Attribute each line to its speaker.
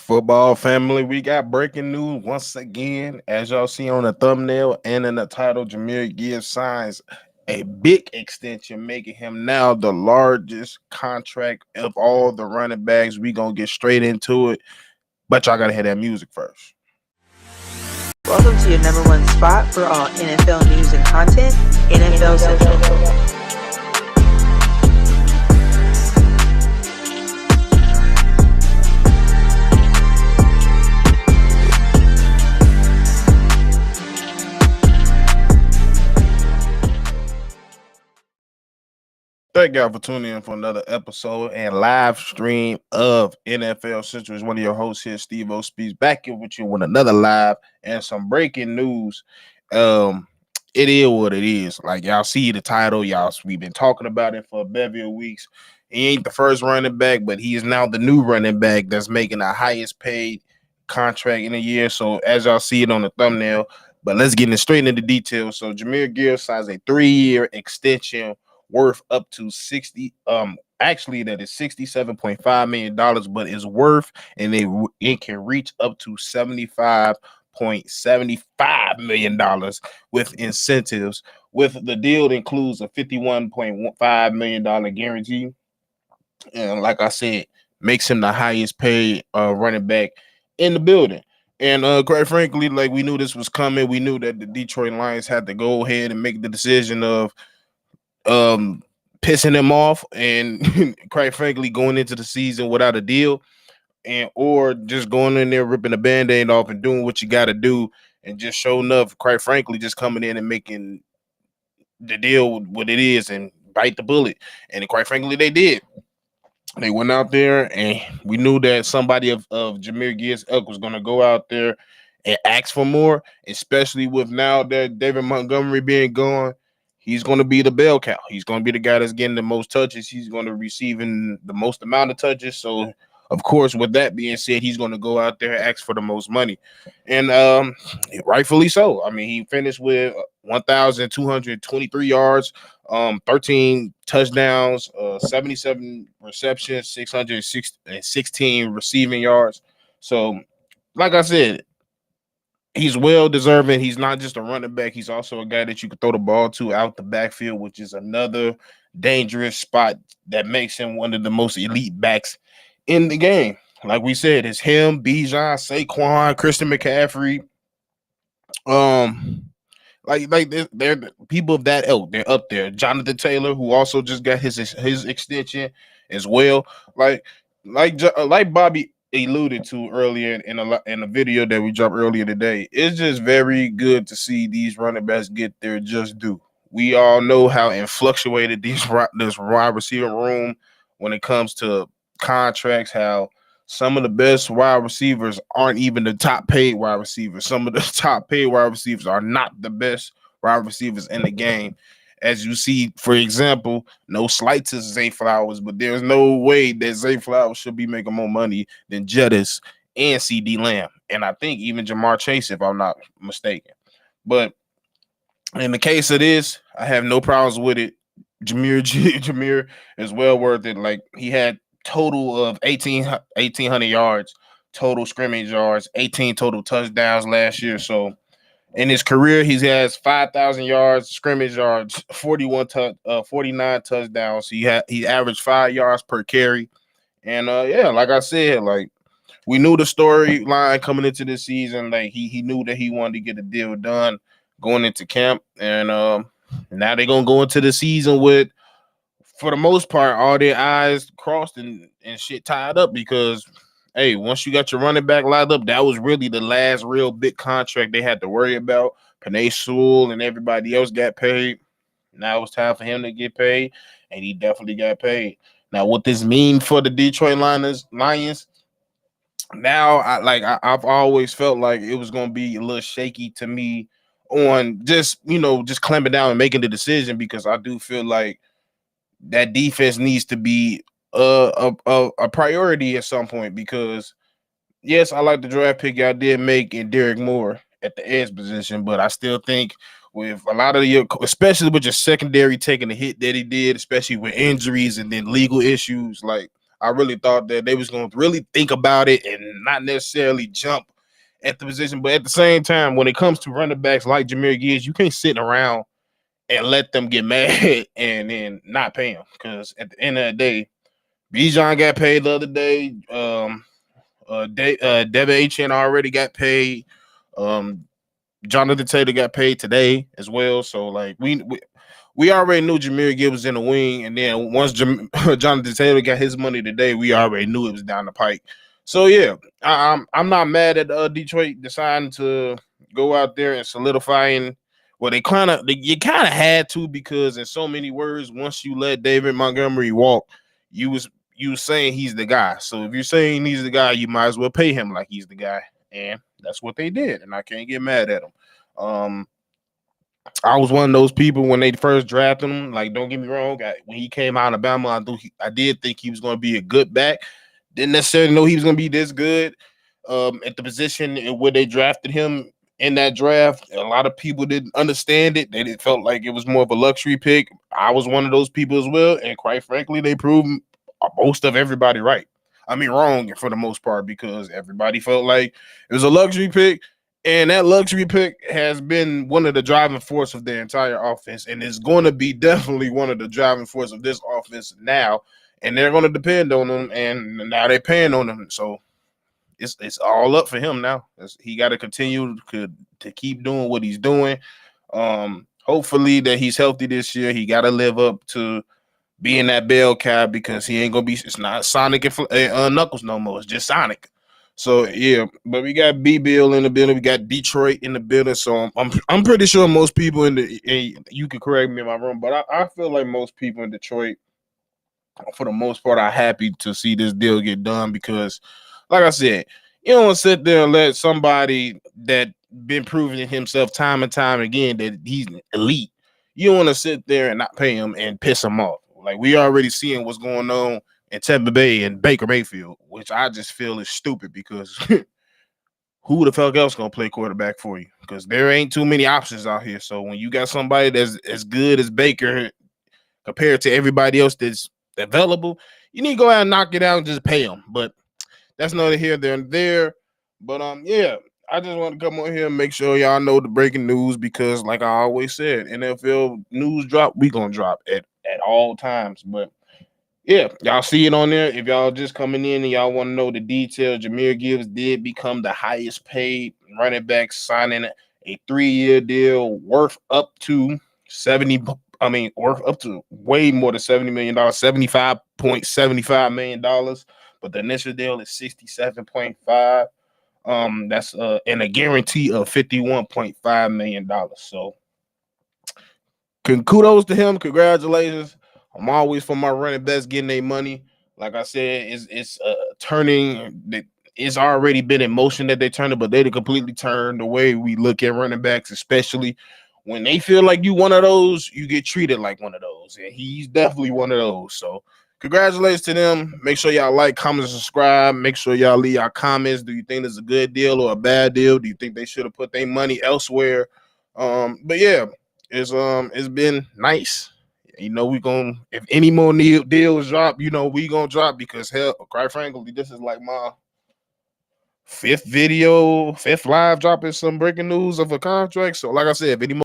Speaker 1: Football family, we got breaking news once again. As y'all see on the thumbnail and in the title, Jahmyr Gibbs signs a big extension, making him now the largest contract of all the running backs. We gonna get straight into it, but y'all gotta hear that music first.
Speaker 2: Welcome to your number one spot for all NFL news and content, NFL Central.
Speaker 1: Thank y'all for tuning in for another episode and live stream of NFL Central. Is one of your hosts here, Steve O Speaks, back here with you with another live and some breaking news. It is what it is. Like y'all see the title, we've been talking about it for a bevy of weeks. He ain't the first running back, but he is now the new running back that's making the highest paid contract in a year. So as y'all see it on the thumbnail, but let's get straight into the details. So Jahmyr Gibbs signs a 3-year extension worth up to 60 actually that is $67.5 million, but it's worth and it can reach up to $75.75 million with incentives. With the deal, it includes a $51.5 million guarantee, and like I said, makes him the highest paid running back in the building. And quite frankly, like we knew this was coming. We knew that the Detroit Lions had to go ahead and make the decision of pissing him off and quite frankly going into the season without a deal, and or just going in there ripping the band-aid off and doing what you got to do and just showing up, quite frankly, just coming in and making the deal what it is and bite the bullet. And quite frankly, they did. They went out there, and we knew that somebody of Jahmyr Gibbs' ilk was going to go out there and ask for more, especially with now that David Montgomery being gone. He's going to be the bell cow. He's going to be the guy that's getting the most touches. He's going to receiving the most amount of touches. So, of course, with that being said, he's going to go out there and ask for the most money. And rightfully so. I mean, he finished with 1,223 yards, 13 touchdowns, 77 receptions, 616 receiving yards. So, like I said, he's well deserving. He's not just a running back. He's also a guy that you could throw the ball to out the backfield, which is another dangerous spot that makes him one of the most elite backs in the game. Like we said, it's him, Bijan, Saquon, Christian McCaffrey. They're people of that ilk. They're up there. Jonathan Taylor, who also just got his extension as well. Like Bobby alluded to earlier in a video that we dropped earlier today, it's just very good to see these running backs get their just due. We all know how influctuated this wide receiver room when it comes to contracts, how some of the best wide receivers aren't even the top paid wide receivers. Some of the top paid wide receivers are not the best wide receivers in the game. As you see, for example, no slight to Zay Flowers, but there's no way that Zay Flowers should be making more money than Jettis and CD Lamb. And I think even Jamar Chase, if I'm not mistaken. But in the case of this, I have no problems with it. Jahmyr is well worth it. Like, he had total of 1,800 yards, total scrimmage yards, 18 total touchdowns last year. So in his career, he has 5,000 yards, scrimmage yards, 49 touchdowns. He averaged 5 yards per carry. And like I said, like we knew the storyline coming into this season. Like he knew that he wanted to get the deal done going into camp. And now they're gonna go into the season with, for the most part, all their eyes crossed and shit tied up, because hey, once you got your running back lined up, that was really the last real big contract they had to worry about. Penei Sewell and everybody else got paid. Now it's time for him to get paid, and he definitely got paid. Now, what this mean for the Detroit Lions? Now, I've always felt like it was going to be a little shaky to me on just clamping down and making the decision, because I do feel like that defense needs to be a priority at some point, because yes, I like the draft pick y'all did make in Derek Moore at the edge position, but I still think with a lot of your, especially with your secondary taking the hit that he did, especially with injuries and then legal issues, like I really thought that they was going to really think about it and not necessarily jump at the position. But at the same time, when it comes to running backs like Jahmyr Gibbs, you can't sit around and let them get mad and then not pay him. Because at the end of the day, Bijan got paid the other day. Devin HN already got paid. Jonathan Taylor got paid today as well. So like we already knew Jahmyr Gibbs was in the wing, and then once Jonathan Taylor got his money today, we already knew it was down the pike. So yeah, I'm not mad at Detroit deciding to go out there and solidifying. Well, you kind of had to, because in so many words, once you let David Montgomery walk, you was saying he's the guy. So if you're saying he's the guy, you might as well pay him like he's the guy, and that's what they did, and I can't get mad at them. I was one of those people when they first drafted him. Like, don't get me wrong, when he came out of Alabama, I did think he was going to be a good back. Didn't necessarily know he was going to be this good at the position where they drafted him in that draft. A lot of people didn't understand it. They felt like it was more of a luxury pick. I was one of those people as well, and quite frankly, they proved most of everybody right. I mean, wrong for the most part, because everybody felt like it was a luxury pick. And that luxury pick has been one of the driving force of the entire offense, and is going to be definitely one of the driving force of this offense now. And they're going to depend on him, and now they're paying on him. So it's all up for him now. He got to continue to keep doing what he's doing. Hopefully that he's healthy this year. He got to live up to being that bell cow, because he ain't gonna be. It's not Sonic and Knuckles no more. It's just Sonic. So yeah, but we got B Bill in the building. We got Detroit in the building. So I'm pretty sure most people you can correct me if I'm wrong, but I feel like most people in Detroit, for the most part, are happy to see this deal get done, because, like I said, you don't want to sit there and let somebody that been proving himself time and time again that he's elite. You don't want to sit there and not pay him and piss him off. Like, we already seeing what's going on in Tampa Bay and Baker Mayfield, which I just feel is stupid, because who the fuck else gonna play quarterback for you? Because there ain't too many options out here. So when you got somebody that's as good as Baker compared to everybody else that's available, you need to go out and knock it out and just pay him. But that's neither here nor there. But yeah, I just want to come on here and make sure y'all know the breaking news, because, like I always said, NFL news drop, we gonna drop at all times. But yeah, y'all see it on there. If y'all just coming in and y'all want to know the details, Jahmyr Gibbs did become the highest paid running back, signing a 3-year deal worth up to way more than $70 million, $75.75 million. But the initial deal is 67.5. That's and a guarantee of $51.5 million. So kudos to him. Congratulations. I'm always for my running backs getting their money. Like I said, it's turning. It's already been in motion that they turned it, but they completely turned the way we look at running backs, especially when they feel like you one of those, you get treated like one of those. And he's definitely one of those. So congratulations to them. Make sure y'all like, comment, subscribe. Make sure y'all leave y'all comments. Do you think it's a good deal or a bad deal? Do you think they should have put their money elsewhere? But yeah, it's been nice. You know, if any more deals drop, you know, we gonna drop, because hell, quite frankly, this is like my fifth live dropping some breaking news of a contract. So like I said, if any more